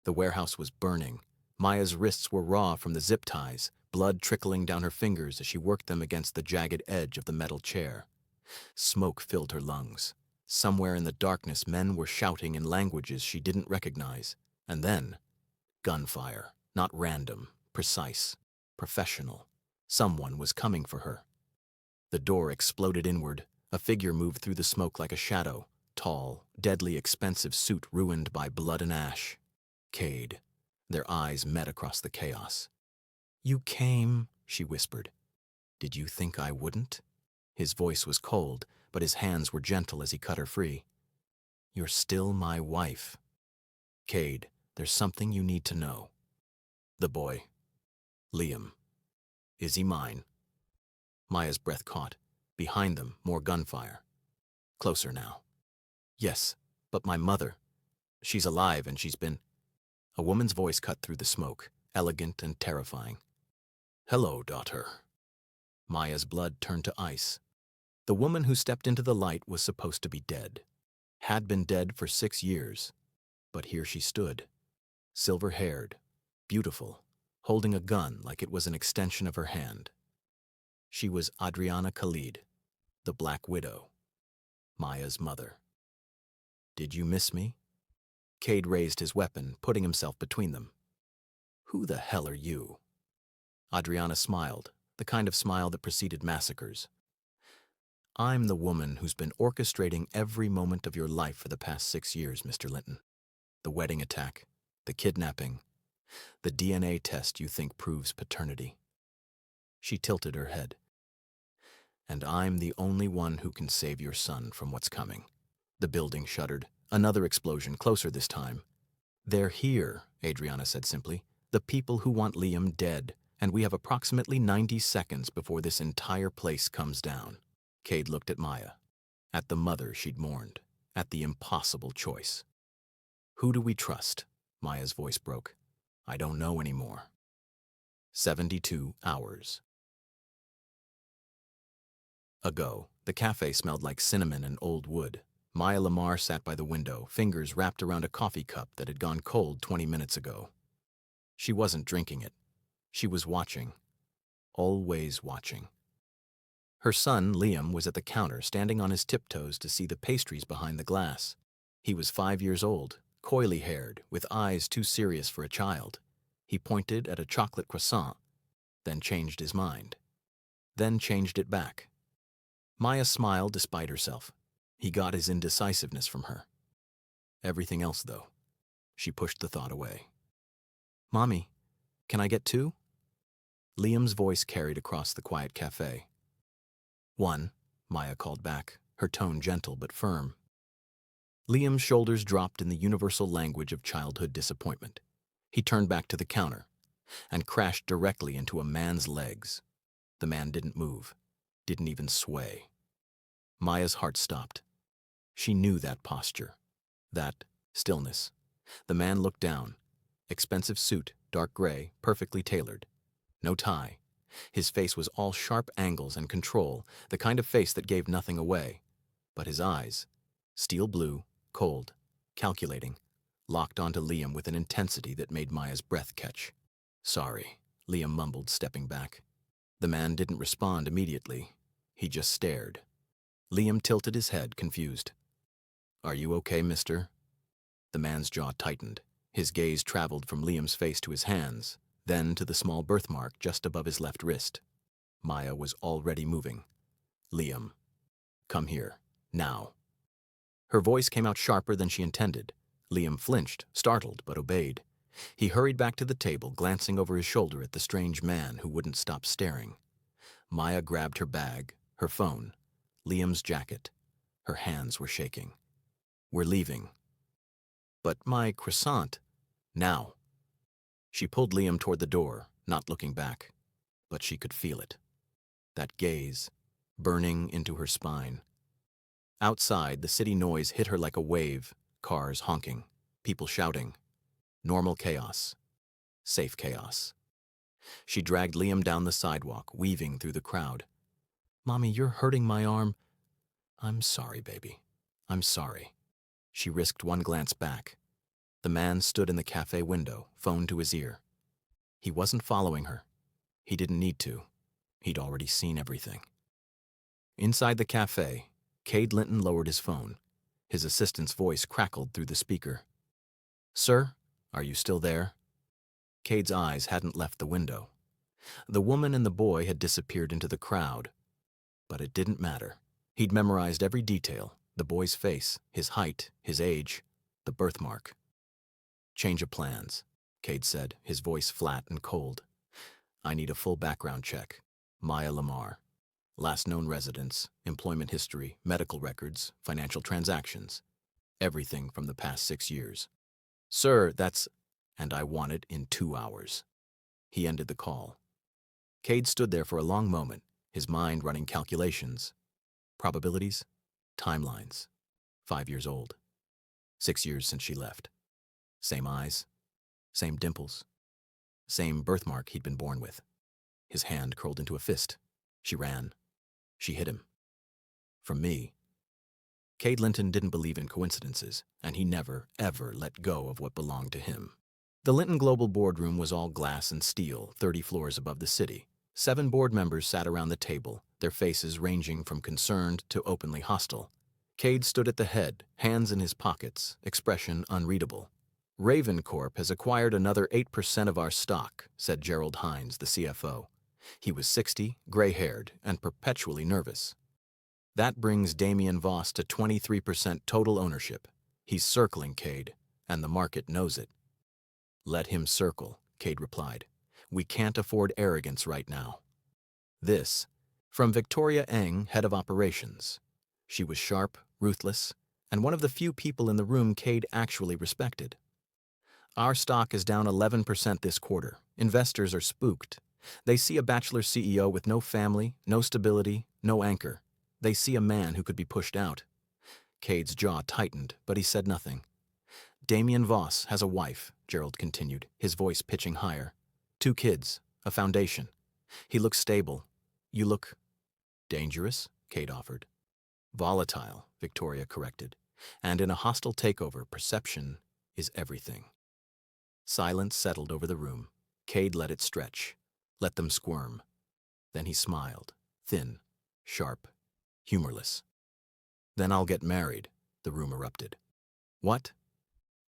The warehouse was burning. Maya's wrists were raw from the zip ties, blood trickling down her fingers as she worked them against the jagged edge of the metal chair. Smoke filled her lungs. Somewhere in the darkness, men were shouting in languages she didn't recognize. And then, gunfire. Not random, precise, professional. Someone was coming for her. The door exploded inward. A figure moved through the smoke like a shadow. Tall, deadly expensive suit ruined by blood and ash. Cade. Their eyes met across the chaos. "You came," she whispered. "Did you think I wouldn't?" His voice was cold, but his hands were gentle as he cut her free. "You're still my wife." "Cade, there's something you need to know." "The boy. Liam. Is he mine?" Maya's breath caught. Behind them, more gunfire. Closer now. "Yes, but my mother. She's alive and she's been—" A woman's voice cut through the smoke, elegant and terrifying. "Hello, daughter." Maya's blood turned to ice. The woman who stepped into the light was supposed to be dead. Had been dead for 6 years. But here she stood. Silver-haired, beautiful, holding a gun like it was an extension of her hand. She was Adriana Khalid, the Black Widow, Maya's mother. "Did you miss me?" Cade raised his weapon, putting himself between them. "Who the hell are you?" Adriana smiled, the kind of smile that preceded massacres. "I'm the woman who's been orchestrating every moment of your life for the past 6 years, Mr. Linton. The wedding attack, the kidnapping, the DNA test you think proves paternity." She tilted her head. "And I'm the only one who can save your son from what's coming." The building shuddered. Another explosion, closer this time. "They're here," Adriana said simply. "The people who want Liam dead, and we have approximately 90 seconds before this entire place comes down." Cade looked at Maya, at the mother she'd mourned, at the impossible choice. "Who do we trust?" Maya's voice broke. "I don't know anymore." 72 hours ago, the cafe smelled like cinnamon and old wood. Maya Lamar sat by the window, fingers wrapped around a coffee cup that had gone cold 20 minutes ago. She wasn't drinking it. She was watching. Always watching. Her son, Liam, was at the counter, standing on his tiptoes to see the pastries behind the glass. He was 5 years old, coyly haired, with eyes too serious for a child. He pointed at a chocolate croissant, then changed his mind. Then changed it back. Maya smiled despite herself. He got his indecisiveness from her. Everything else, though. She pushed the thought away. "Mommy, can I get 2?" Liam's voice carried across the quiet cafe. "1," Maya called back, her tone gentle but firm. Liam's shoulders dropped in the universal language of childhood disappointment. He turned back to the counter and crashed directly into a man's legs. The man didn't move, didn't even sway. Maya's heart stopped. She knew that posture, that stillness. The man looked down. Expensive suit, dark gray, perfectly tailored. No tie. His face was all sharp angles and control, the kind of face that gave nothing away. But his eyes, steel blue, cold, calculating, locked onto Liam with an intensity that made Maya's breath catch. "Sorry," Liam mumbled, stepping back. The man didn't respond immediately. He just stared. Liam tilted his head, confused. "Are you okay, mister?" The man's jaw tightened. His gaze traveled from Liam's face to his hands, then to the small birthmark just above his left wrist. Maya was already moving. "Liam, come here, now." Her voice came out sharper than she intended. Liam flinched, startled, but obeyed. He hurried back to the table, glancing over his shoulder at the strange man who wouldn't stop staring. Maya grabbed her bag, her phone, Liam's jacket. Her hands were shaking. "We're leaving." "But my croissant." "Now." She pulled Liam toward the door, not looking back. But she could feel it. That gaze, burning into her spine. Outside, the city noise hit her like a wave, cars honking, people shouting. Normal chaos. Safe chaos. She dragged Liam down the sidewalk, weaving through the crowd. "Mommy, you're hurting my arm." "I'm sorry, baby. I'm sorry." She risked one glance back. The man stood in the cafe window, phone to his ear. He wasn't following her. He didn't need to. He'd already seen everything. Inside the cafe, Cade Linton lowered his phone. His assistant's voice crackled through the speaker. "Sir, are you still there?" Cade's eyes hadn't left the window. The woman and the boy had disappeared into the crowd. But it didn't matter. He'd memorized every detail, the boy's face, his height, his age, the birthmark. "Change of plans," Cade said, his voice flat and cold. "I need a full background check. Maya Lamar. Last known residence, employment history, medical records, financial transactions. Everything from the past 6 years." "Sir, that's—" "And I want it in 2 hours." He ended the call. Cade stood there for a long moment, his mind running calculations. Probabilities, timelines. 5 years old. 6 years since she left. Same eyes, same dimples, same birthmark he'd been born with. His hand curled into a fist. She ran. She hit him. From me. Cade Linton didn't believe in coincidences, and he never, ever let go of what belonged to him. The Linton Global boardroom was all glass and steel, 30 floors above the city. 7 board members sat around the table, their faces ranging from concerned to openly hostile. Cade stood at the head, hands in his pockets, expression unreadable. "Raven Corp has acquired another 8% of our stock," said Gerald Hines, the CFO. He was 60, gray-haired, and perpetually nervous. "That brings Damien Voss to 23% total ownership. He's circling Cade, and the market knows it." "Let him circle," Cade replied. "We can't afford arrogance right now." This, from Victoria Eng, head of operations. She was sharp, ruthless, and one of the few people in the room Cade actually respected. "Our stock is down 11% this quarter. Investors are spooked. They see a bachelor CEO with no family, no stability, no anchor. They see a man who could be pushed out." Cade's jaw tightened, but he said nothing. "Damien Voss has a wife," Gerald continued, his voice pitching higher. 2 kids, a foundation. He looks stable. You look dangerous, Cade offered. "Volatile," Victoria corrected. "And in a hostile takeover, perception is everything." Silence settled over the room. Cade let it stretch, let them squirm. Then he smiled, thin, sharp, humorless. "Then I'll get married," the room erupted. "What?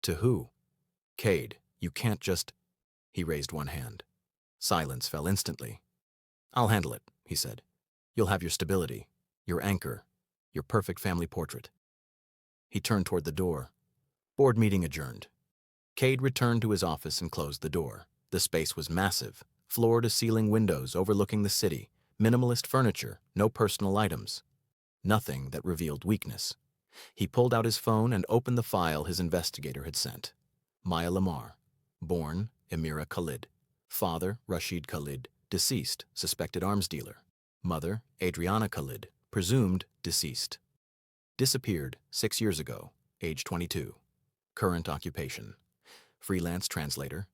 To who?" "Cade, you can't just—" He raised one hand. Silence fell instantly. "I'll handle it," he said. "You'll have your stability, your anchor, your perfect family portrait." He turned toward the door. Board meeting adjourned. Cade returned to his office and closed the door. The space was massive, floor-to-ceiling windows overlooking the city, minimalist furniture, no personal items. Nothing that revealed weakness. He pulled out his phone and opened the file his investigator had sent. Maya Lamar. Born, Amira Khalid. Father, Rashid Khalid. Deceased, suspected arms dealer. Mother, Adriana Khalid. Presumed deceased. Disappeared 6 years ago, age 22. Current occupation: freelance translator.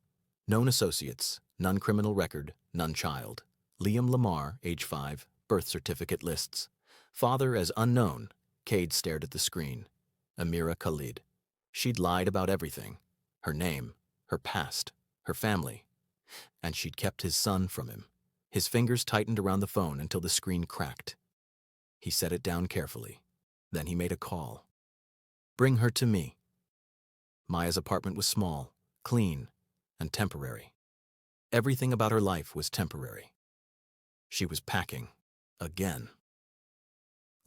Known associates: none criminal record, none child. Liam Lamar, age 5, birth certificate lists. Father as unknown. Cade stared at the screen. Amira Khalid. She'd lied about everything. Her name, her past, her family. And she'd kept his son from him. His fingers tightened around the phone until the screen cracked. He set it down carefully. Then he made a call. "Bring her to me." Maya's apartment was small, clean, and temporary. Everything about her life was temporary. She was packing. Again.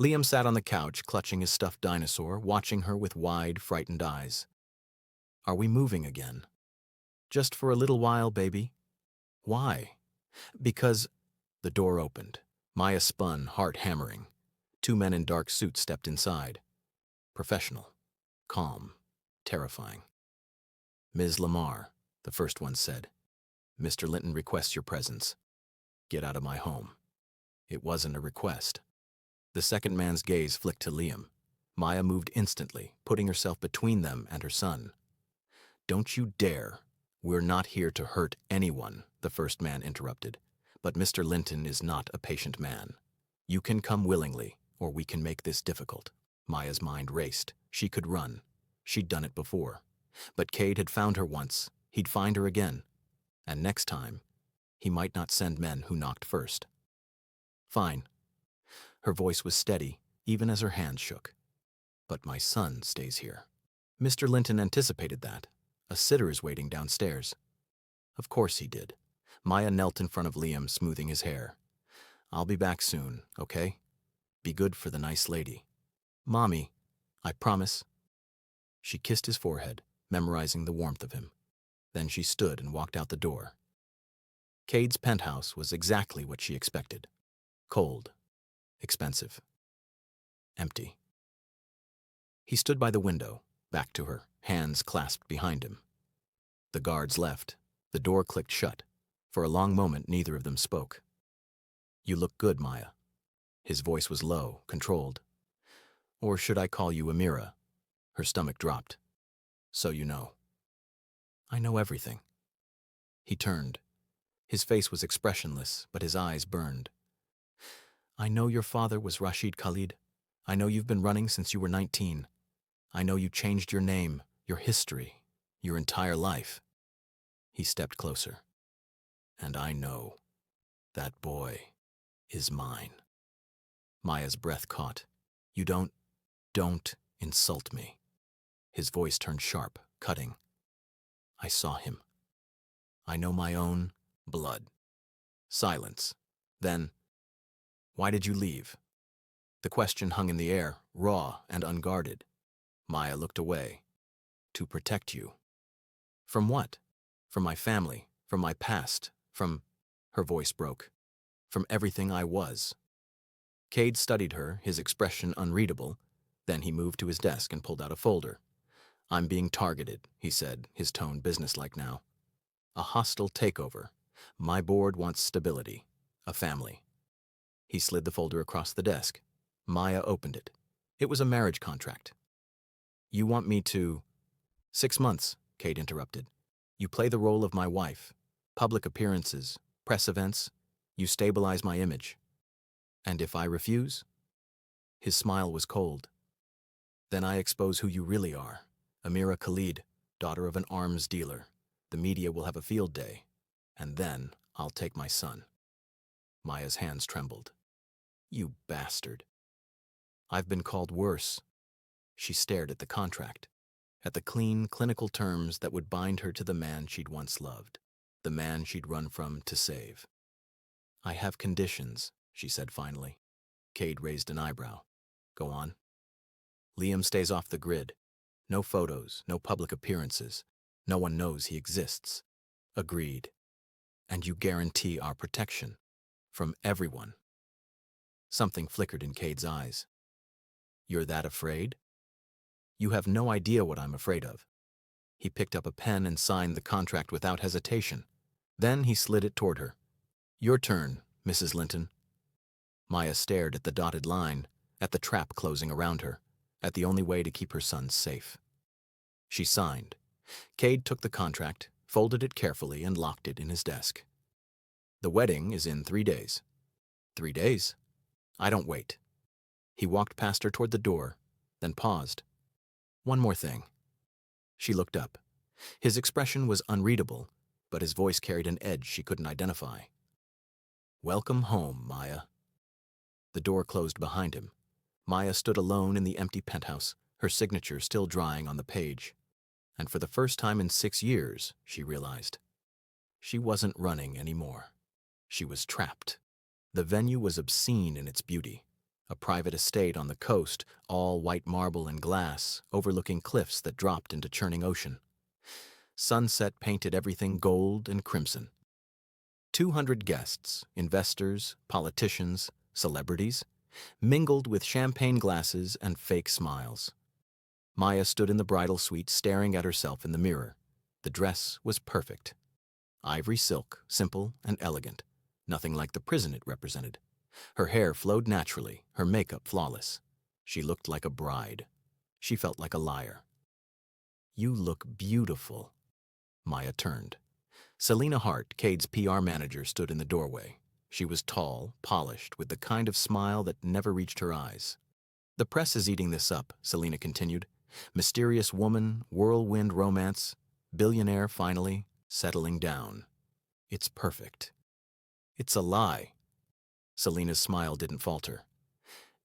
Liam sat on the couch, clutching his stuffed dinosaur, watching her with wide, frightened eyes. "Are we moving again?" "Just for a little while, baby." "Why?" "Because—" The door opened. Maya spun, heart hammering. 2 men in dark suits stepped inside. Professional. Calm. Terrifying. "Ms. Lamar," the first one said. "Mr. Linton requests your presence. Get out of my home." It wasn't a request. The second man's gaze flicked to Liam. Maya moved instantly, putting herself between them and her son. "Don't you dare. We're not here to hurt anyone," the first man interrupted. "But Mr. Linton is not a patient man. You can come willingly, or we can make this difficult." Maya's mind raced. She could run. She'd done it before. But Cade had found her once. He'd find her again. And next time, he might not send men who knocked first. Fine. Her voice was steady, even as her hands shook. But my son stays here. Mr. Linton anticipated that. A sitter is waiting downstairs. Of course he did. Maya knelt in front of Liam, smoothing his hair. I'll be back soon, okay? Be good for the nice lady. Mommy, I promise. She kissed his forehead, memorizing the warmth of him. Then she stood and walked out the door. Cade's penthouse was exactly what she expected. Cold, expensive, empty. He stood by the window, back to her, hands clasped behind him. The guards left. The door clicked shut. For a long moment, neither of them spoke. You look good, Maya. His voice was low, controlled. Or should I call you Amira? Her stomach dropped. So you know. I know everything. He turned. His face was expressionless, but his eyes burned. I know your father was Rashid Khalid. I know you've been running since you were 19. I know you changed your name, your history, your entire life. He stepped closer. And I know that boy is mine. Maya's breath caught. You don't insult me. His voice turned sharp, cutting. I saw him. I know my own blood. Silence. Then, why did you leave? The question hung in the air, raw and unguarded. Maya looked away. To protect you. From what? From my family, from my past, from... Her voice broke. From everything I was. Cade studied her, his expression unreadable. Then he moved to his desk and pulled out a folder. I'm being targeted, he said, his tone businesslike now. A hostile takeover. My board wants stability. A family. He slid the folder across the desk. Maya opened it. It was a marriage contract. You want me to... 6 months, Cade interrupted. You play the role of my wife. Public appearances, press events. You stabilize my image. And if I refuse? His smile was cold. Then I expose who you really are. Amira Khalid, daughter of an arms dealer. The media will have a field day. And then I'll take my son. Maya's hands trembled. You bastard. I've been called worse. She stared at the contract, at the clean, clinical terms that would bind her to the man she'd once loved, the man she'd run from to save. I have conditions, she said finally. Cade raised an eyebrow. Go on. Liam stays off the grid. No photos, no public appearances. No one knows he exists. Agreed. And you guarantee our protection. From everyone. Something flickered in Cade's eyes. You're that afraid? You have no idea what I'm afraid of. He picked up a pen and signed the contract without hesitation. Then he slid it toward her. Your turn, Mrs. Linton. Maya stared at the dotted line, at the trap closing around her, at the only way to keep her son safe. She signed. Cade took the contract, folded it carefully, and locked it in his desk. The wedding is in 3 days. 3 days? I don't wait. He walked past her toward the door, then paused. One more thing. She looked up. His expression was unreadable, but his voice carried an edge she couldn't identify. Welcome home, Maya. The door closed behind him. Maya stood alone in the empty penthouse, her signature still drying on the page. And for the first time in 6 years, she realized, she wasn't running anymore. She was trapped. The venue was obscene in its beauty. A private estate on the coast, all white marble and glass, overlooking cliffs that dropped into churning ocean. Sunset painted everything gold and crimson. 200 guests, investors, politicians, celebrities, mingled with champagne glasses and fake smiles. Maya stood in the bridal suite staring at herself in the mirror. The dress was perfect. Ivory silk, simple and elegant. Nothing like the prison it represented. Her hair flowed naturally, her makeup flawless. She looked like a bride. She felt like a liar. You look beautiful. Maya turned. Selena Hart, Cade's PR manager, stood in the doorway. She was tall, polished, with the kind of smile that never reached her eyes. The press is eating this up, Selena continued. Mysterious woman, whirlwind romance, billionaire finally, settling down. It's perfect. It's a lie. Selena's smile didn't falter.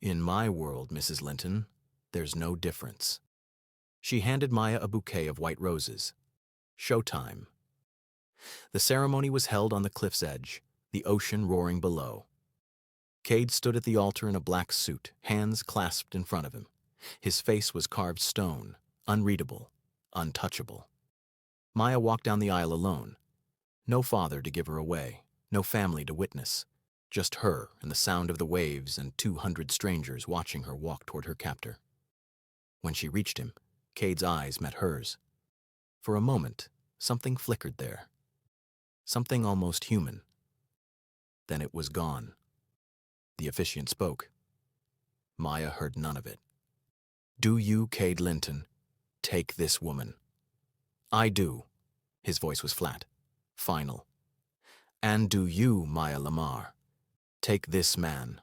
In my world, Mrs. Linton, there's no difference. She handed Maya a bouquet of white roses. Showtime. The ceremony was held on the cliff's edge, the ocean roaring below. Cade stood at the altar in a black suit, hands clasped in front of him. His face was carved stone, unreadable, untouchable. Maya walked down the aisle alone. No father to give her away, no family to witness. Just her and the sound of the waves and 200 strangers watching her walk toward her captor. When she reached him, Cade's eyes met hers. For a moment, something flickered there. Something almost human. Then it was gone. The officiant spoke. Maya heard none of it. Do you, Cade Linton, take this woman? I do. His voice was flat, final. And do you, Maya Lamar, take this man?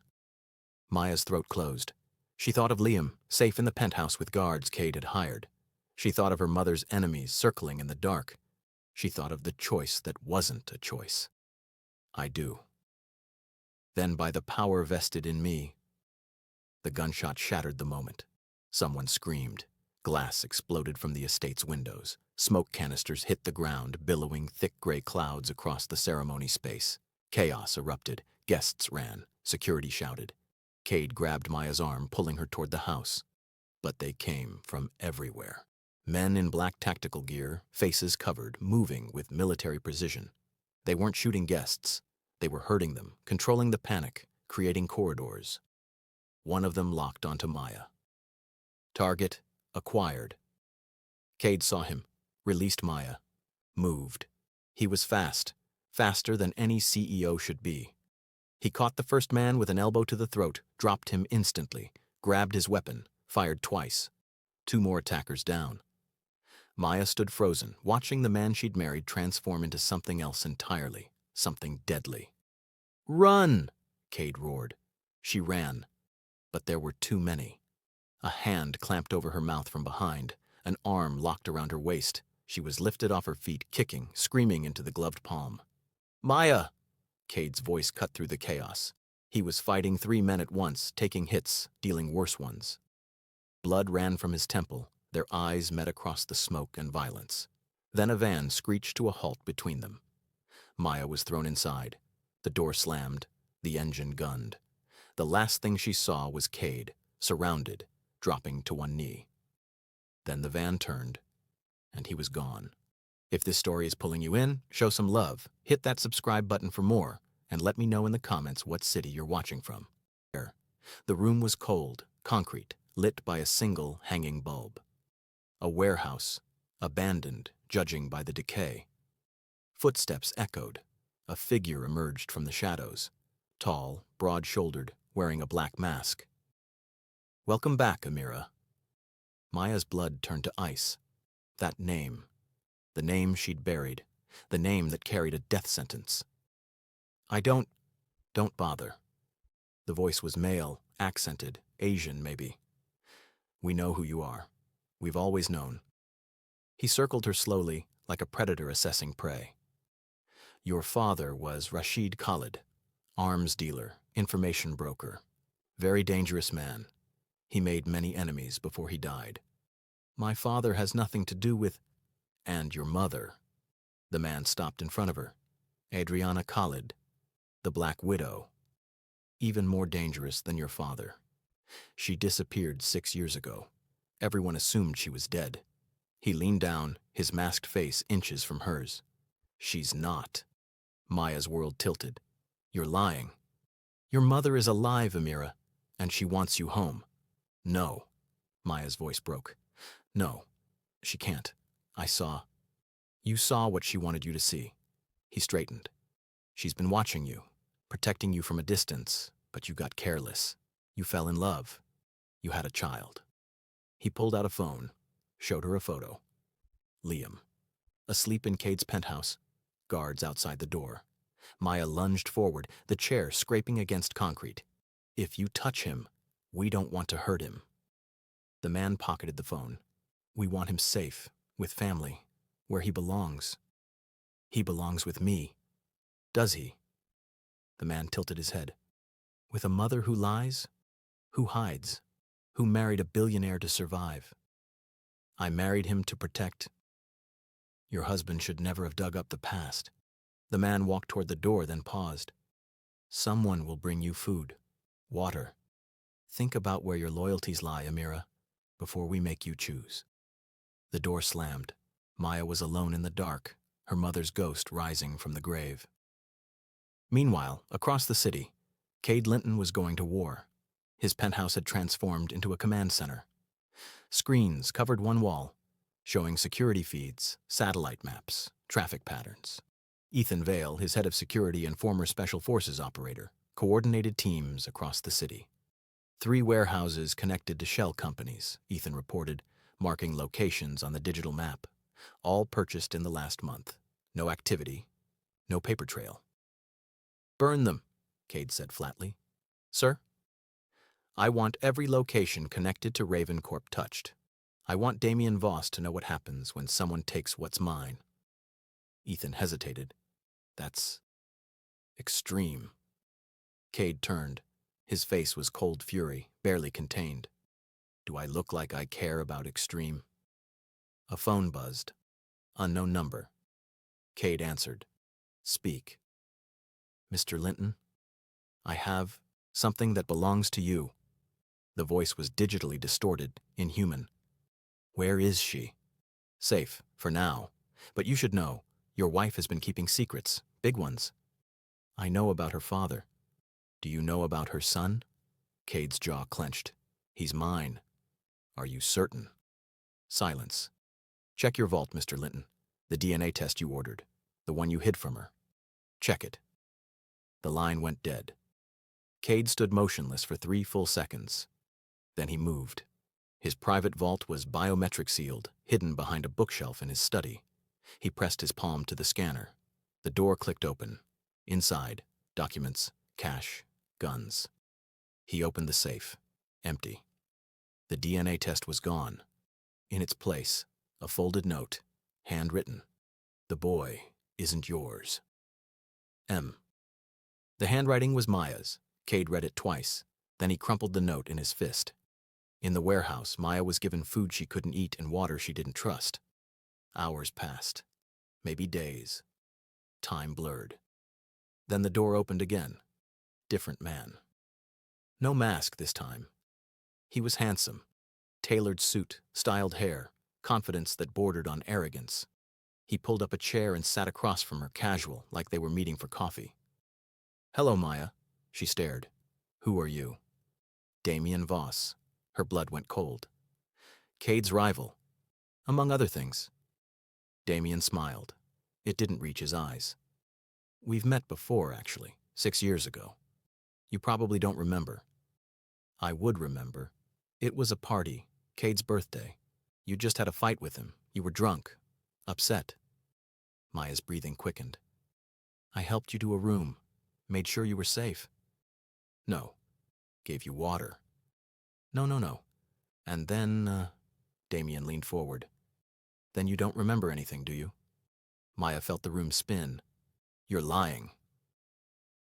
Maya's throat closed. She thought of Liam, safe in the penthouse with guards Cade had hired. She thought of her mother's enemies circling in the dark. She thought of the choice that wasn't a choice. I do. Then by the power vested in me. The gunshot shattered the moment. Someone screamed. Glass exploded from the estate's windows. Smoke canisters hit the ground, billowing thick gray clouds across the ceremony space. Chaos erupted. Guests ran. Security shouted. Cade grabbed Maya's arm, pulling her toward the house. But they came from everywhere. Men in black tactical gear, faces covered, moving with military precision. They weren't shooting guests. They were hurting them, controlling the panic, creating corridors. One of them locked onto Maya. Target acquired. Cade saw him, released Maya, moved. He was fast, faster than any CEO should be. He caught the first man with an elbow to the throat, dropped him instantly, grabbed his weapon, fired twice. 2 more attackers down. Maya stood frozen, watching the man she'd married transform into something else entirely, something deadly. Run! Cade roared. She ran, but there were too many. A hand clamped over her mouth from behind, an arm locked around her waist. She was lifted off her feet, kicking, screaming into the gloved palm. Maya! Cade's voice cut through the chaos. He was fighting 3 men at once, taking hits, dealing worse ones. Blood ran from his temple. Their eyes met across the smoke and violence. Then a van screeched to a halt between them. Maya was thrown inside. The door slammed, the engine gunned. The last thing she saw was Cade, surrounded, dropping to one knee. Then the van turned, and he was gone. If this story is pulling you in, show some love, hit that subscribe button for more, and let me know in the comments what city you're watching from. The room was cold, concrete, lit by a single hanging bulb. A warehouse, abandoned, judging by the decay. Footsteps echoed. A figure emerged from the shadows, tall, broad-shouldered, wearing a black mask. Welcome back, Amira. Maya's blood turned to ice. That name. The name she'd buried. The name that carried a death sentence. Don't bother. The voice was male, accented, Asian maybe. We know who you are. We've always known. He circled her slowly, like a predator assessing prey. Your father was Rashid Khalid, arms dealer, information broker. Very dangerous man. He made many enemies before he died. My father has nothing to do with... And your mother. The man stopped in front of her. Adriana Khalid, the Black Widow. Even more dangerous than your father. She disappeared 6 years ago. Everyone assumed she was dead. He leaned down, his masked face inches from hers. She's not. Maya's world tilted. You're lying. Your mother is alive, Amira, and she wants you home. No. Maya's voice broke. No, she can't. I saw. You saw what she wanted you to see. He straightened. She's been watching you, protecting you from a distance, but you got careless. You fell in love. You had a child. He pulled out a phone, showed her a photo. Liam. Asleep in Cade's penthouse. Guards outside the door. Maya lunged forward, the chair scraping against concrete. If you touch him, we don't want to hurt him. The man pocketed the phone, We want him safe, with family, where he belongs. He belongs with me. Does he? The man tilted his head. With a mother who lies? Who hides? Who married a billionaire to survive? I married him to protect. Your husband should never have dug up the past. The man walked toward the door, then paused. Someone will bring you food, water. Think about where your loyalties lie, Amira, before we make you choose. The door slammed. Maya was alone in the dark, her mother's ghost rising from the grave. Meanwhile, across the city, Cade Linton was going to war. His penthouse had transformed into a command center. Screens covered one wall, showing security feeds, satellite maps, traffic patterns. Ethan Vale, his head of security and former Special Forces operator, coordinated teams across the city. 3 warehouses connected to shell companies, Ethan reported, marking locations on the digital map. All purchased in the last month. No activity, no paper trail. Burn them, Cade said flatly. Sir? I want every location connected to Ravencorp touched. I want Damien Voss to know what happens when someone takes what's mine. Ethan hesitated. That's extreme. Cade turned. His face was cold fury, barely contained. Do I look like I care about extreme? A phone buzzed. Unknown number. Cade answered. Speak. Mr. Linton, I have something that belongs to you. The voice was digitally distorted, inhuman. Where is she? Safe, for now. But you should know, your wife has been keeping secrets, big ones. I know about her father. Do you know about her son? Cade's jaw clenched. He's mine. Are you certain? Silence. Check your vault, Mr. Linton. The DNA test you ordered. The one you hid from her. Check it. The line went dead. Cade stood motionless for 3 full seconds. Then he moved. His private vault was biometric sealed, hidden behind a bookshelf in his study. He pressed his palm to the scanner. The door clicked open. Inside, documents, cash, guns. He opened the safe. Empty. The DNA test was gone. In its place, a folded note, handwritten. The boy isn't yours. M. The handwriting was Maya's. Cade read it twice. Then he crumpled the note in his fist. In the warehouse, Maya was given food she couldn't eat and water she didn't trust. Hours passed. Maybe days. Time blurred. Then the door opened again. Different man. No mask this time. He was handsome. Tailored suit, styled hair, confidence that bordered on arrogance. He pulled up a chair and sat across from her, casual, like they were meeting for coffee. Hello, Maya. She stared. Who are you? Damien Voss. Her blood went cold. Cade's rival. Among other things. Damien smiled. It didn't reach his eyes. We've met before, actually, 6 years ago. You probably don't remember. I would remember. It was a party, Cade's birthday. You just had a fight with him. You were drunk. Upset. Maya's breathing quickened. I helped you to a room. Made sure you were safe. No. Gave you water. No. And then, Damien leaned forward. Then you don't remember anything, do you? Maya felt the room spin. You're lying.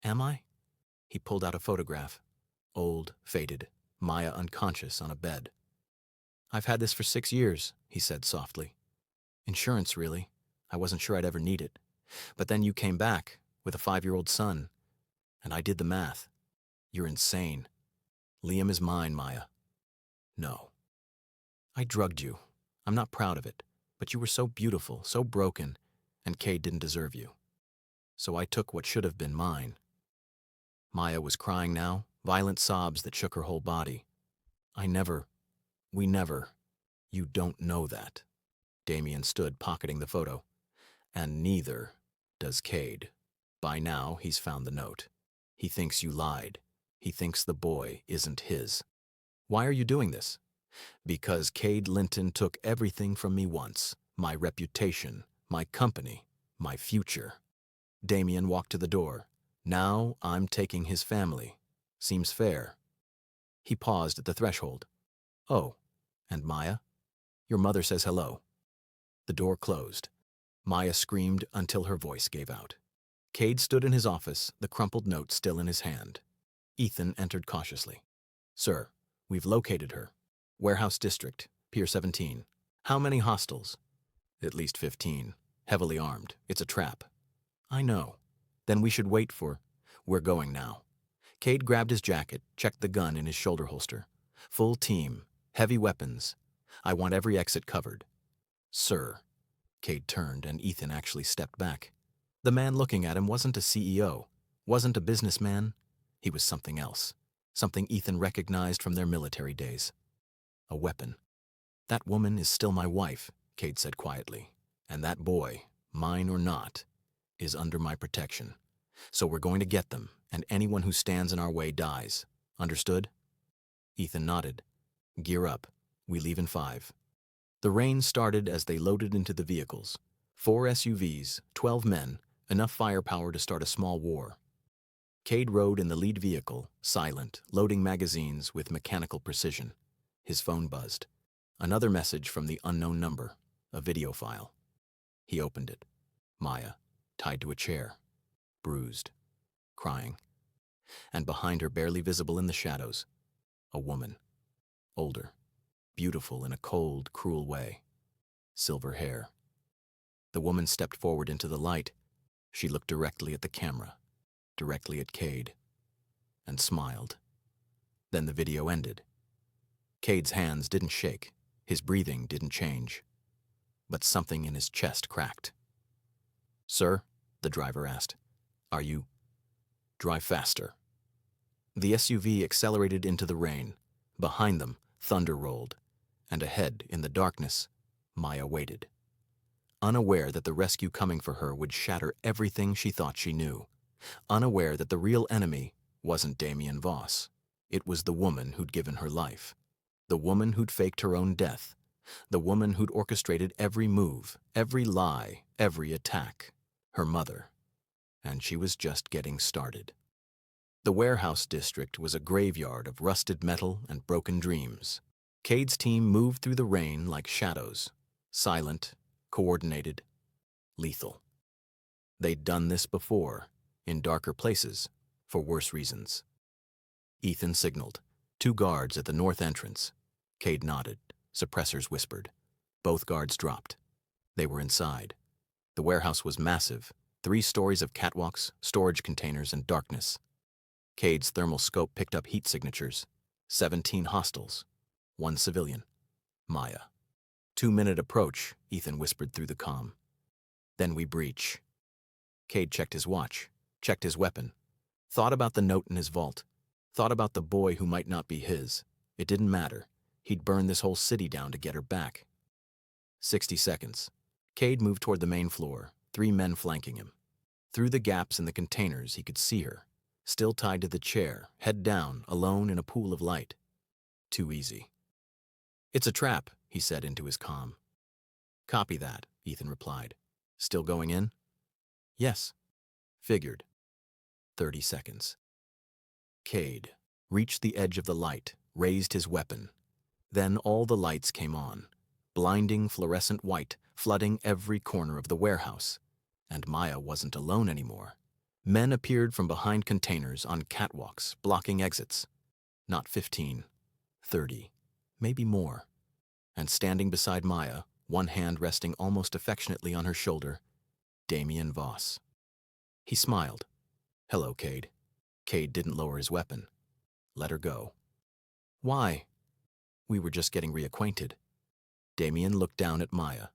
Am I? He pulled out a photograph. Old, faded, Maya unconscious on a bed. I've had this for 6 years, he said softly. Insurance, really. I wasn't sure I'd ever need it. But then you came back, with a 5-year-old son. And I did the math. You're insane. Liam is mine, Maya. No. I drugged you. I'm not proud of it. But you were so beautiful, so broken, and Cade didn't deserve you. So I took what should have been mine. Maya was crying now, violent sobs that shook her whole body. We never. You don't know that. Damien stood, pocketing the photo. And neither does Cade. By now, he's found the note. He thinks you lied. He thinks the boy isn't his. Why are you doing this? Because Cade Linton took everything from me once. My reputation, my company, my future. Damien walked to the door. Now I'm taking his family. Seems fair. He paused at the threshold. Oh, and Maya? Your mother says hello. The door closed. Maya screamed until her voice gave out. Cade stood in his office, the crumpled note still in his hand. Ethan entered cautiously. Sir, we've located her. Warehouse District, Pier 17. How many hostiles? At least 15. Heavily armed. It's a trap. I know. Then we should wait for... We're going now. Cade grabbed his jacket, checked the gun in his shoulder holster. Full team. Heavy weapons. I want every exit covered. Sir. Cade turned, and Ethan actually stepped back. The man looking at him wasn't a CEO, wasn't a businessman. He was something else. Something Ethan recognized from their military days. A weapon. That woman is still my wife, Cade said quietly. And that boy, mine or not, is under my protection. So we're going to get them, and anyone who stands in our way dies. Understood? Ethan nodded. Gear up. We leave in 5. The rain started as they loaded into the vehicles. 4 SUVs, 12 men, enough firepower to start a small war. Cade rode in the lead vehicle, silent, loading magazines with mechanical precision. His phone buzzed. Another message from the unknown number, a video file. He opened it. Maya, tied to a chair, bruised, crying. And behind her, barely visible in the shadows, a woman, older, beautiful in a cold, cruel way, silver hair. The woman stepped forward into the light. She looked directly at the camera, directly at Cade, and smiled. Then the video ended. Cade's hands didn't shake, his breathing didn't change, but something in his chest cracked. Sir, the driver asked, are you? Drive faster. The SUV accelerated into the rain. Behind them, thunder rolled, and ahead, in the darkness, Maya waited. Unaware that the rescue coming for her would shatter everything she thought she knew. Unaware that the real enemy wasn't Damien Voss. It was the woman who'd given her life. The woman who'd faked her own death. The woman who'd orchestrated every move, every lie, every attack. Her mother. And she was just getting started. The warehouse district was a graveyard of rusted metal and broken dreams. Cade's team moved through the rain like shadows, silent, coordinated, lethal. They'd done this before, in darker places, for worse reasons. Ethan signaled. 2 guards at the north entrance. Cade nodded. Suppressors whispered. Both guards dropped. They were inside. The warehouse was massive, 3 stories of catwalks, storage containers, and darkness. Cade's thermal scope picked up heat signatures. 17 hostiles. 1 civilian. Maya. 2-minute approach, Ethan whispered through the comm. Then we breach. Cade checked his watch, checked his weapon, thought about the note in his vault, thought about the boy who might not be his. It didn't matter. He'd burn this whole city down to get her back. 60 seconds. Cade moved toward the main floor, 3 men flanking him. Through the gaps in the containers, he could see her, still tied to the chair, head down, alone in a pool of light. Too easy. It's a trap, he said into his comm. Copy that, Ethan replied. Still going in? Yes. Figured. 30 seconds. Cade reached the edge of the light, raised his weapon. Then all the lights came on, blinding fluorescent white, flooding every corner of the warehouse. And Maya wasn't alone anymore. Men appeared from behind containers on catwalks, blocking exits. Not 15, 30, maybe more. And standing beside Maya, one hand resting almost affectionately on her shoulder, Damien Voss. He smiled. Hello, Cade. Cade didn't lower his weapon. Let her go. Why? We were just getting reacquainted. Damien looked down at Maya.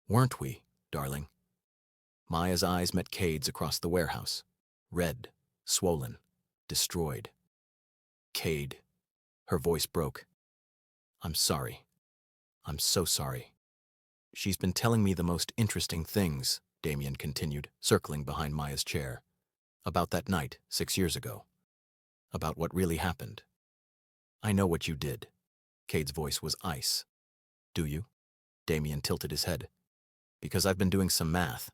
Weren't we, darling? Maya's eyes met Cade's across the warehouse. Red, swollen, destroyed. Cade. Her voice broke. I'm sorry. I'm so sorry. She's been telling me the most interesting things, Damien continued, circling behind Maya's chair. About that night, 6 years ago. About what really happened. I know what you did. Cade's voice was ice. Do you? Damien tilted his head. Because I've been doing some math,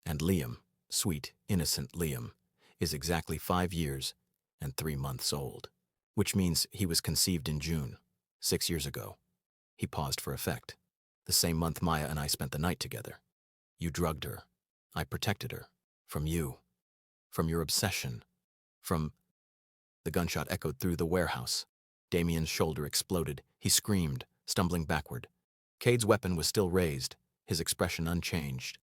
and Liam, sweet, innocent Liam, is exactly 5 years and 3 months old, which means he was conceived in June, 6 years ago. He paused for effect. The same month Maya and I spent the night together. You drugged her. I protected her. From you. From your obsession. From... The gunshot echoed through the warehouse. Damien's shoulder exploded. He screamed, stumbling backward. Cade's weapon was still raised, his expression unchanged.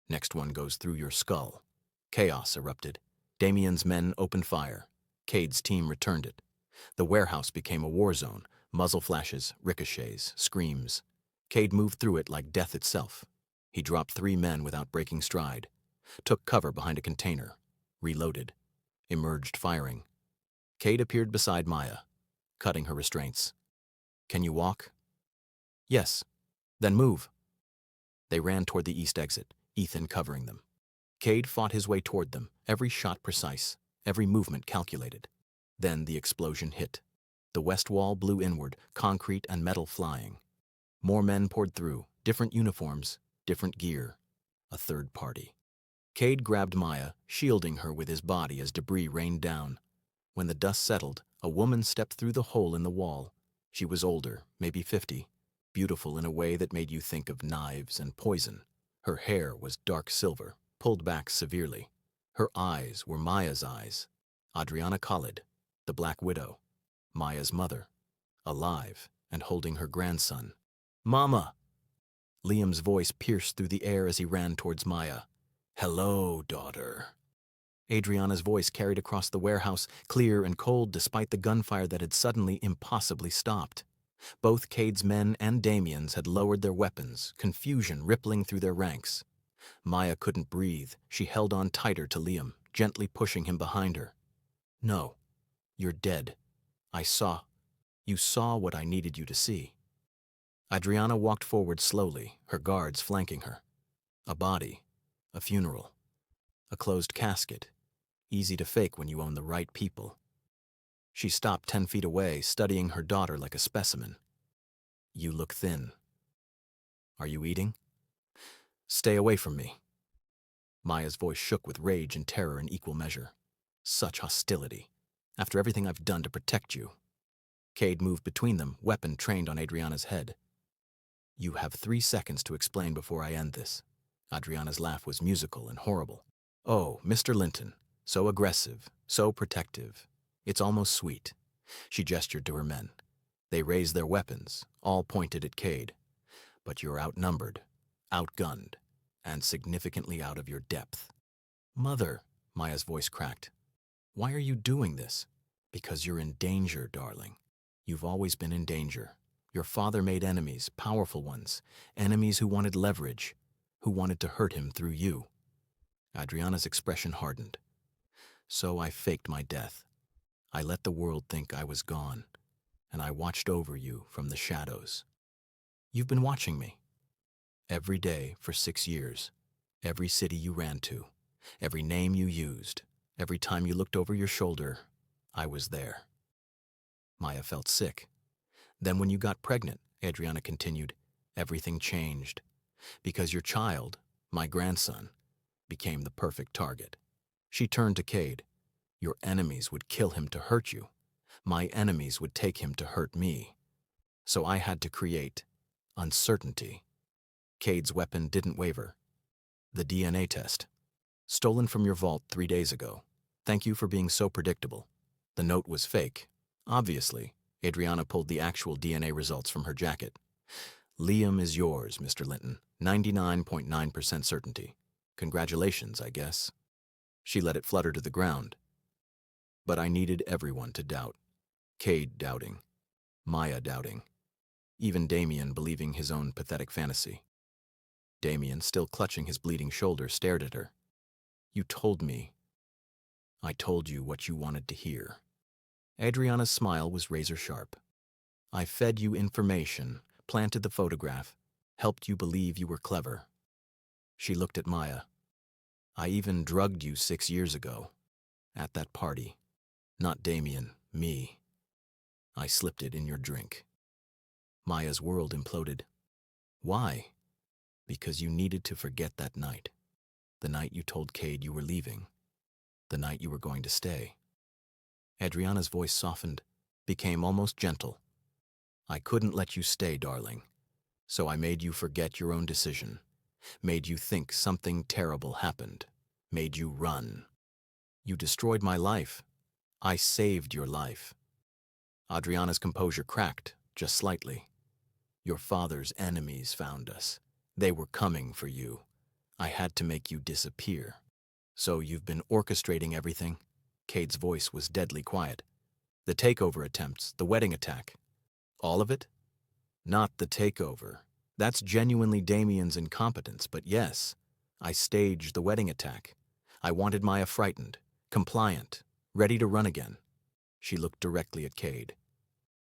Next one goes through your skull. Chaos erupted. Damien's men opened fire. Cade's team returned it. The warehouse became a war zone. Muzzle flashes, ricochets, screams. Cade moved through it like death itself. He dropped 3 men without breaking stride. Took cover behind a container. Reloaded. Emerged firing. Cade appeared beside Maya, cutting her restraints. Can you walk? Yes. Then move. They ran toward the east exit, Ethan covering them. Cade fought his way toward them, every shot precise, every movement calculated. Then the explosion hit. The west wall blew inward, concrete and metal flying. More men poured through, different uniforms, different gear. A third party. Cade grabbed Maya, shielding her with his body as debris rained down. When the dust settled, a woman stepped through the hole in the wall. She was older, maybe 50, beautiful in a way that made you think of knives and poison. Her hair was dark silver, pulled back severely. Her eyes were Maya's eyes. Adriana Khalid, the Black Widow, Maya's mother, alive and holding her grandson. Mama! Liam's voice pierced through the air as he ran towards Maya. Hello, daughter. Adriana's voice carried across the warehouse, clear and cold despite the gunfire that had suddenly impossibly stopped. Both Cade's men and Damien's had lowered their weapons, confusion rippling through their ranks. Maya couldn't breathe. She held on tighter to Liam, gently pushing him behind her. No, you're dead. You saw what I needed you to see. Adriana walked forward slowly, her guards flanking her. A body, a funeral, a closed casket. Easy to fake when you own the right people. She stopped 10 feet away, studying her daughter like a specimen. You look thin. Are you eating? Stay away from me. Maya's voice shook with rage and terror in equal measure. Such hostility. After everything I've done to protect you. Cade moved between them, weapon trained on Adriana's head. You have 3 seconds to explain before I end this. Adriana's laugh was musical and horrible. Oh, Mr. Linton. So aggressive, so protective. It's almost sweet. She gestured to her men. They raised their weapons, all pointed at Cade. But you're outnumbered, outgunned, and significantly out of your depth. Mother, Maya's voice cracked. Why are you doing this? Because you're in danger, darling. You've always been in danger. Your father made enemies, powerful ones, enemies who wanted leverage, who wanted to hurt him through you. Adriana's expression hardened. So I faked my death. I let the world think I was gone, and I watched over you from the shadows. You've been watching me. Every day for 6 years. Every city you ran to. Every name you used. Every time you looked over your shoulder, I was there. Maya felt sick. Then when you got pregnant, Adriana continued, everything changed. Because your child, my grandson, became the perfect target. She turned to Cade. Your enemies would kill him to hurt you. My enemies would take him to hurt me. So I had to create uncertainty. Cade's weapon didn't waver. The DNA test. Stolen from your vault 3 days ago. Thank you for being so predictable. The note was fake. Obviously, Adriana pulled the actual DNA results from her jacket. Liam is yours, Mr. Linton. 99.9% certainty. Congratulations, I guess. She let it flutter to the ground. But I needed everyone to doubt. Cade doubting. Maya doubting. Even Damien believing his own pathetic fantasy. Damien, still clutching his bleeding shoulder, stared at her. You told me. I told you what you wanted to hear. Adriana's smile was razor sharp. I fed you information, planted the photograph, helped you believe you were clever. She looked at Maya. I even drugged you 6 years ago. At that party. Not Damien, me. I slipped it in your drink. Maya's world imploded. Why? Because you needed to forget that night. The night you told Cade you were leaving. The night you were going to stay. Adriana's voice softened, became almost gentle. I couldn't let you stay, darling. So I made you forget your own decision, made you think something terrible happened, made you run. You destroyed my life. I saved your life. Adriana's composure cracked, just slightly. Your father's enemies found us. They were coming for you. I had to make you disappear. So you've been orchestrating everything? Cade's voice was deadly quiet. The takeover attempts, the wedding attack. All of it? Not the takeover. That's genuinely Damien's incompetence, but yes, I staged the wedding attack. I wanted Maya frightened, compliant, ready to run again. She looked directly at Cade.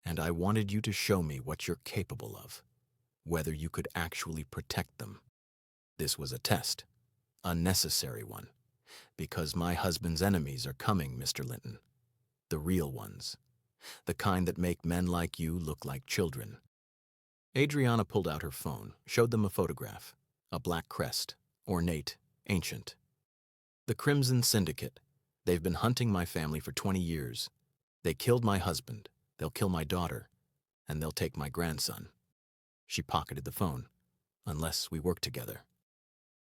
And I wanted you to show me what you're capable of, whether you could actually protect them. This was a test, a necessary one, because my husband's enemies are coming, Mr. Linton. The real ones, the kind that make men like you look like children. Adriana pulled out her phone, showed them a photograph, a black crest, ornate, ancient. The Crimson Syndicate. They've been hunting my family for 20 years. They killed my husband, they'll kill my daughter, and they'll take my grandson. She pocketed the phone. Unless we work together.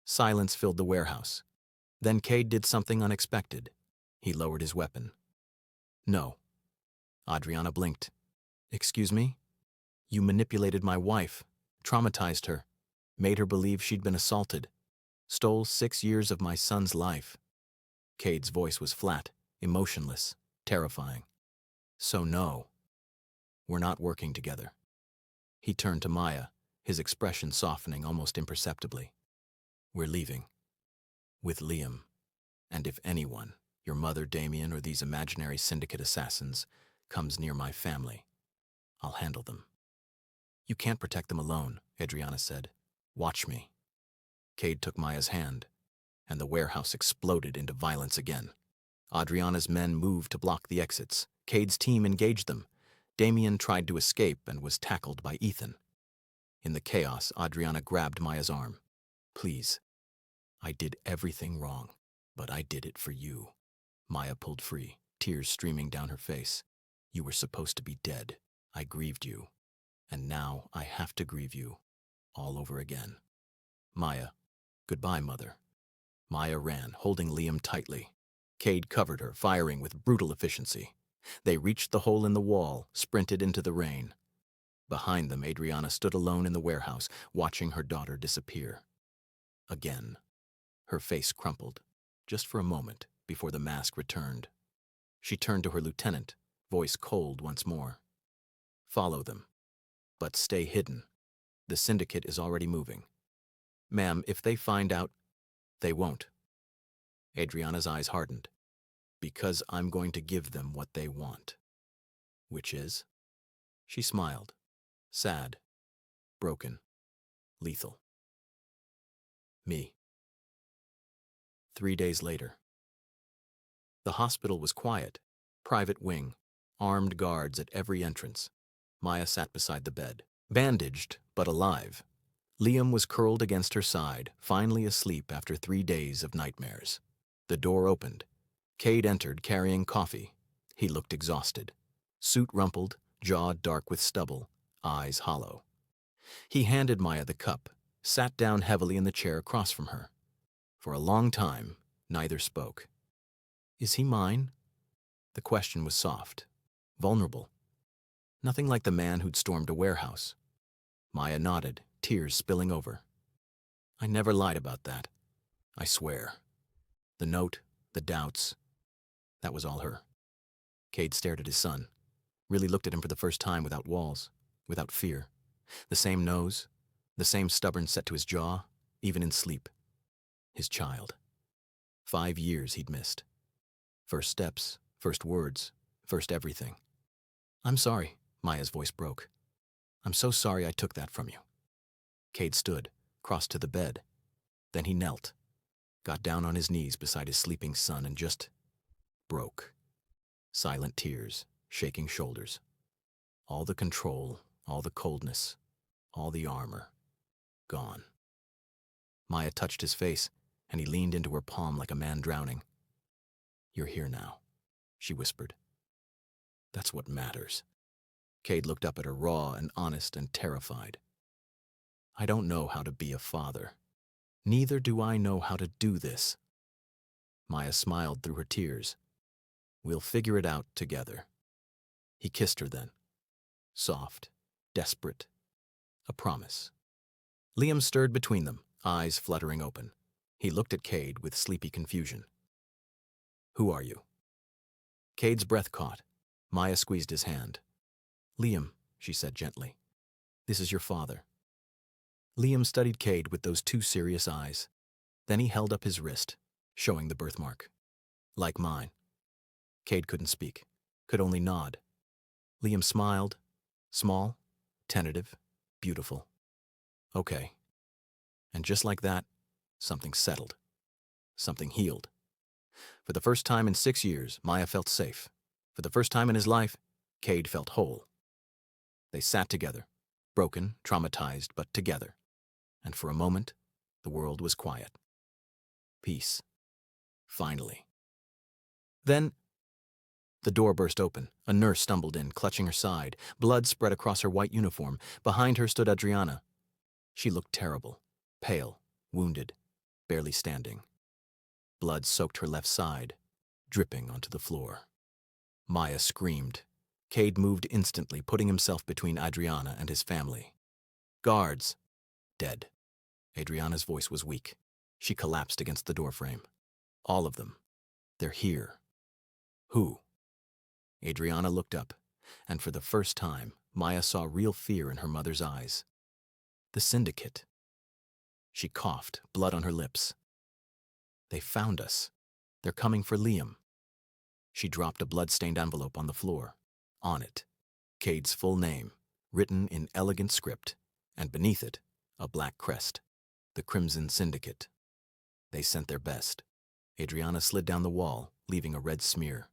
Silence filled the warehouse. Then Cade did something unexpected. He lowered his weapon. No. Adriana blinked. Excuse me? You manipulated my wife, traumatized her, made her believe she'd been assaulted, stole 6 years of my son's life. Cade's voice was flat, emotionless, terrifying. So no, we're not working together. He turned to Maya, his expression softening almost imperceptibly. We're leaving. With Liam. And if anyone, your mother, Damien, or these imaginary syndicate assassins, comes near my family, I'll handle them. You can't protect them alone, Adriana said. Watch me. Cade took Maya's hand, and the warehouse exploded into violence again. Adriana's men moved to block the exits. Cade's team engaged them. Damien tried to escape and was tackled by Ethan. In the chaos, Adriana grabbed Maya's arm. Please. I did everything wrong, but I did it for you. Maya pulled free, tears streaming down her face. You were supposed to be dead. I grieved you. And now I have to grieve you, all over again. Maya, goodbye, Mother. Maya ran, holding Liam tightly. Cade covered her, firing with brutal efficiency. They reached the hole in the wall, sprinted into the rain. Behind them, Adriana stood alone in the warehouse, watching her daughter disappear. Again. Her face crumpled, just for a moment, before the mask returned. She turned to her lieutenant, voice cold once more. Follow them. But stay hidden. The syndicate is already moving. Ma'am, if they find out, they won't. Adriana's eyes hardened. Because I'm going to give them what they want. Which is? She smiled. Sad. Broken. Lethal. Me. 3 days later. The hospital was quiet. Private wing. Armed guards at every entrance. Maya sat beside the bed. Bandaged, but alive. Liam was curled against her side, finally asleep after 3 days of nightmares. The door opened. Cade entered, carrying coffee. He looked exhausted. Suit rumpled, jaw dark with stubble, eyes hollow. He handed Maya the cup, sat down heavily in the chair across from her. For a long time, neither spoke. Is he mine? The question was soft, vulnerable. Nothing like the man who'd stormed a warehouse. Maya nodded, tears spilling over. I never lied about that. I swear. The note, the doubts, that was all her. Cade stared at his son, really looked at him for the first time without walls, without fear. The same nose, the same stubborn set to his jaw, even in sleep. His child. 5 years he'd missed. First steps, first words, first everything. I'm sorry, Maya's voice broke. I'm so sorry I took that from you. Cade stood, crossed to the bed. Then he knelt, got down on his knees beside his sleeping son and just broke. Silent tears, shaking shoulders. All the control, all the coldness, all the armor. Gone. Maya touched his face, and he leaned into her palm like a man drowning. You're here now, she whispered. That's what matters. Cade looked up at her, raw and honest and terrified. I don't know how to be a father. Neither do I know how to do this. Maya smiled through her tears. We'll figure it out together. He kissed her then. Soft, desperate. A promise. Liam stirred between them, eyes fluttering open. He looked at Cade with sleepy confusion. Who are you? Cade's breath caught. Maya squeezed his hand. Liam, she said gently. This is your father. Liam studied Cade with those two serious eyes. Then he held up his wrist, showing the birthmark. Like mine. Cade couldn't speak, could only nod. Liam smiled. Small, tentative, beautiful. Okay. And just like that, something settled. Something healed. For the first time in 6 years, Maya felt safe. For the first time in his life, Cade felt whole. They sat together, broken, traumatized, but together. And for a moment, the world was quiet. Peace. Finally. Then, the door burst open. A nurse stumbled in, clutching her side. Blood spread across her white uniform. Behind her stood Adriana. She looked terrible, pale, wounded, barely standing. Blood soaked her left side, dripping onto the floor. Maya screamed. Cade moved instantly, putting himself between Adriana and his family. Guards. Dead. Adriana's voice was weak. She collapsed against the doorframe. All of them. They're here. Who? Adriana looked up, and for the first time, Maya saw real fear in her mother's eyes. The syndicate. She coughed, blood on her lips. They found us. They're coming for Liam. She dropped a blood-stained envelope on the floor. On it, Cade's full name, written in elegant script, and beneath it, a black crest. The Crimson Syndicate. They sent their best. Adriana slid down the wall, leaving a red smear.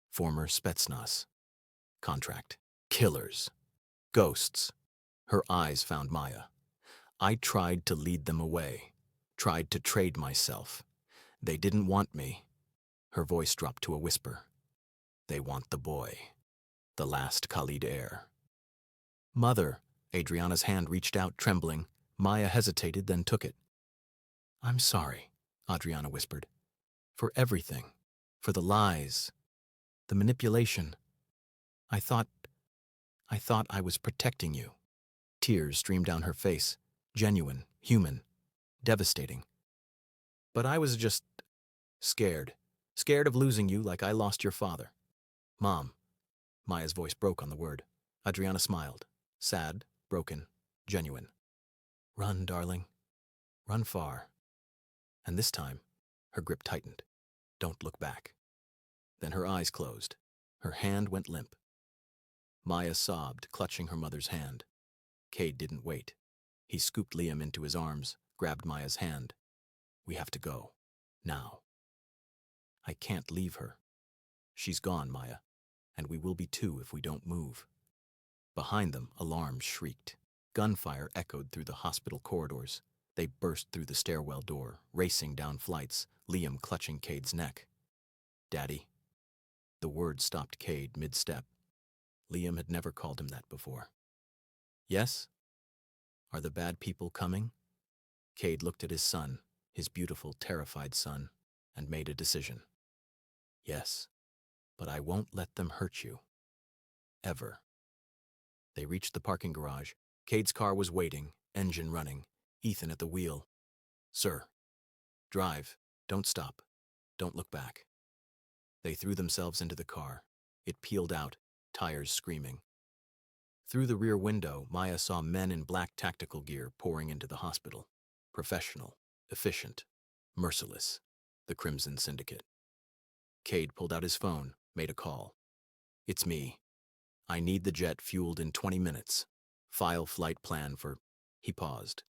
Former Spetsnaz. Contract. Killers. Ghosts. Her eyes found Maya. I tried to lead them away. Tried to trade myself. They didn't want me. Her voice dropped to a whisper. They want the boy. The last Khalid heir. Mother. Adriana's hand reached out, trembling. Maya hesitated, then took it. I'm sorry, Adriana whispered. For everything. For the lies. The manipulation. I thought I was protecting you. Tears streamed down her face. Genuine, human, devastating. But I was just scared. Scared of losing you like I lost your father. Mom. Maya's voice broke on the word. Adriana smiled. Sad, broken, genuine. Run, darling. Run far. And this time, her grip tightened. Don't look back. Then her eyes closed. Her hand went limp. Maya sobbed, clutching her mother's hand. Cade didn't wait. He scooped Liam into his arms, grabbed Maya's hand. We have to go. Now. I can't leave her. She's gone, Maya, and we will be too if we don't move. Behind them, alarms shrieked. Gunfire echoed through the hospital corridors. They burst through the stairwell door, racing down flights, Liam clutching Cade's neck. Daddy. The word stopped Cade mid-step. Liam had never called him that before. Yes? Are the bad people coming? Cade looked at his son, his beautiful, terrified son, and made a decision. Yes, but I won't let them hurt you. Ever. They reached the parking garage. Cade's car was waiting, engine running, Ethan at the wheel. Sir. Drive. Don't stop. Don't look back. They threw themselves into the car. It peeled out, tires screaming. Through the rear window, Maya saw men in black tactical gear pouring into the hospital. Professional, efficient, merciless. The Crimson Syndicate. Cade pulled out his phone, made a call. It's me. I need the jet fueled in 20 minutes. File flight plan for... He paused.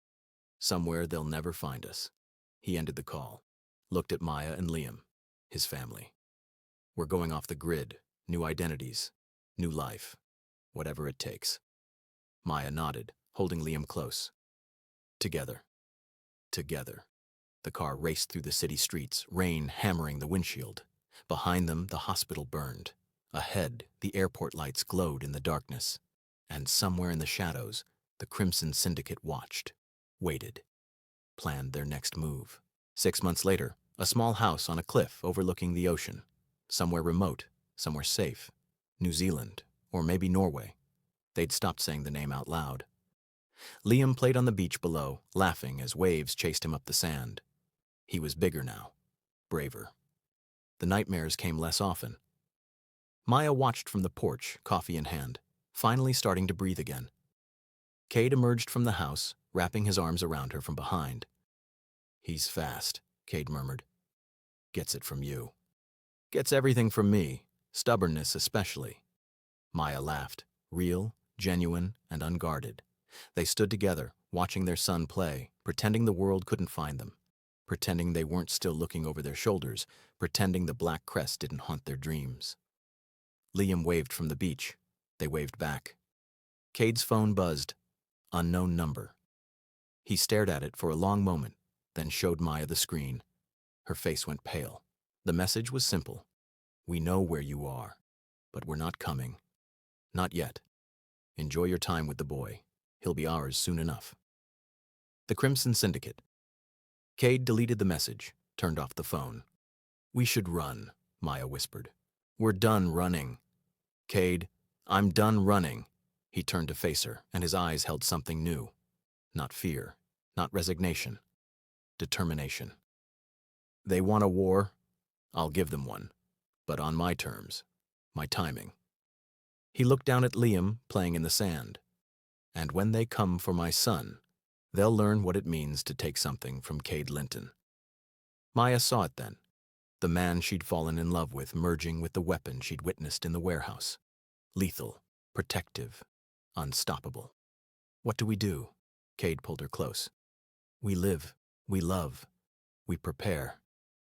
Somewhere they'll never find us. He ended the call, looked at Maya and Liam, his family. We're going off the grid, new identities, new life, whatever it takes. Maya nodded, holding Liam close. Together. Together. The car raced through the city streets, rain hammering the windshield. Behind them, the hospital burned. Ahead, the airport lights glowed in the darkness. And somewhere in the shadows, The Crimson Syndicate watched, waited, planned their next move. 6 months later, a small house on a cliff overlooking the ocean. Somewhere remote, somewhere safe. New Zealand, or maybe Norway. They'd stopped saying the name out loud. Liam played on the beach below, laughing as waves chased him up the sand. He was bigger now, braver. The nightmares came less often. Maya watched from the porch, coffee in hand, finally starting to breathe again. Cade emerged from the house, wrapping his arms around her from behind. "He's fast," Cade murmured. "Gets it from you." "Gets everything from me, stubbornness especially." Maya laughed, real, genuine, and unguarded. They stood together, watching their son play, pretending the world couldn't find them, pretending they weren't still looking over their shoulders, pretending the black crest didn't haunt their dreams. Liam waved from the beach. They waved back. Cade's phone buzzed. Unknown number. He stared at it for a long moment, then showed Maya the screen. Her face went pale. The message was simple. "We know where you are, but we're not coming. Not yet. Enjoy your time with the boy. He'll be ours soon enough." The Crimson Syndicate. Cade deleted the message, turned off the phone. "We should run," Maya whispered. "We're done running." "Cade, I'm done running." He turned to face her, and his eyes held something new. Not fear, not resignation. Determination. "They want a war? I'll give them one. But on my terms. My timing." He looked down at Liam, playing in the sand. "And when they come for my son, they'll learn what it means to take something from Cade Linton." Maya saw it then. The man she'd fallen in love with merging with the weapon she'd witnessed in the warehouse. Lethal, protective, unstoppable. "What do we do?" Cade pulled her close. "We live, we love, we prepare."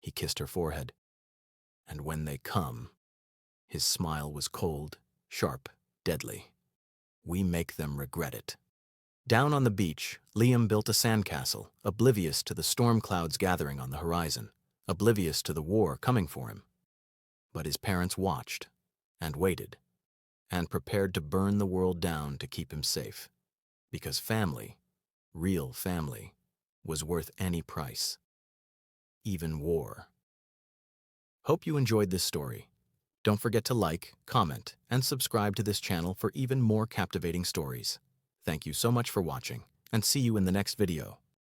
He kissed her forehead. "And when they come," his smile was cold, sharp, deadly, "we make them regret it." Down on the beach, Liam built a sandcastle, oblivious to the storm clouds gathering on the horizon, oblivious to the war coming for him. But his parents watched, and waited, and prepared to burn the world down to keep him safe. Because family, real family, was worth any price. Even war. Hope you enjoyed this story. Don't forget to like, comment, and subscribe to this channel for even more captivating stories. Thank you so much for watching, and see you in the next video.